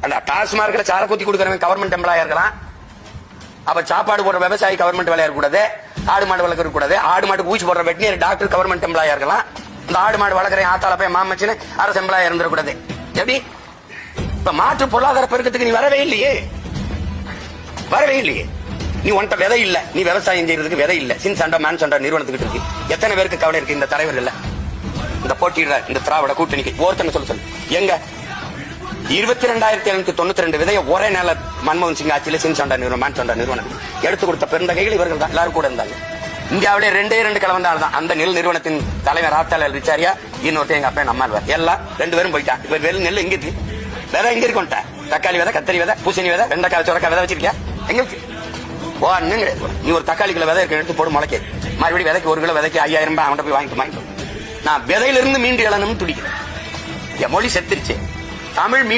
அந்த டாஸ்மார்க்ல சார குத்தி கொடுக்கறவன் கவர்மெண்ட் எம்ப்ளாயா இருக்கலாம். அப்ப சாப்பாடு போடுற விவசாயி கவர்மெண்ட் வேலையா இருக்கக்கூடாது. ஆடு மாடு வளர்க்க கூடாது. ஆடு மாடு ஊசி போடுற வெட்டினரி டாக்டர் கவர்மெண்ட் எம்ப்ளாயா இருக்கலாம். இந்த ஆடு மாடு வளர்க்குற ஆத்தால போய் மாமச்சின்னு அரசு எம்ப்ளாயா இருந்துடக்கூடாது. எப்படி இப்ப மாற்று பொருளாதார பெருக்கத்துக்கு நீ வரவே இல்லையே. நீ உன்ட்ட விதை இல்ல. நீ விவசாயம் செய்யறதுக்கு விதை இல்ல. சின்சாண்டா மேன்சாண்டா நிறுவனத்துக்கிட்டு இருக்கு. எத்தனை பேருக்கு கவலை இருக்கு இந்த தலைவர் இல்ல, இந்த போட்டியிட இந்த திராவிட கூட்டணிக்கு ஒருத்தங்க சொல்லு எங்க 22,792 விதையை ஒரே நாள மன்மோகன் சிங் ஆட்சியில சின்சாண்டா நிறுவனம் மேன்சாண்டா நிறுவனம் எடுத்து கொடுத்த பெருந்தகைகள் இவர்கள் தான். எல்லாரும் கூட இருந்தாங்க. இந்தியாவிலே 2 கலவந்தாள் தான். அந்த நெல் நிறுவனத்தின் தலைவர் ஆத்தாளர் ரிச்சாரியா, இன்னொருத்த எங்க அப்பா நம்மால் எல்லா 2 பேரும் போயிட்டான். இவர் வெறும் நெல் எங்க இருக்கு? விதை எங்க இருக்கோம்? தக்காளி விதை, கத்தரி விதை, பூசணி விதை, வெண்டைக்காய், சுரக்காய் விதை வச்சிருக்கியா? எங்க இருக்கு? நீ ஒரு தக்காளி கிலோ விதை எடுத்து போடு முளைக்க. மறுபடியும் விதைக்கு 1 கிலோ விதைக்கு 5,000 ரூபாய் அவன்கிட்ட போய் வாங்கிட்டு நான் விதையிலிருந்து மீண்டு எழணும்னு துடிக்கிறேன். என் மொழி செத்துருச்சு. தமிழ்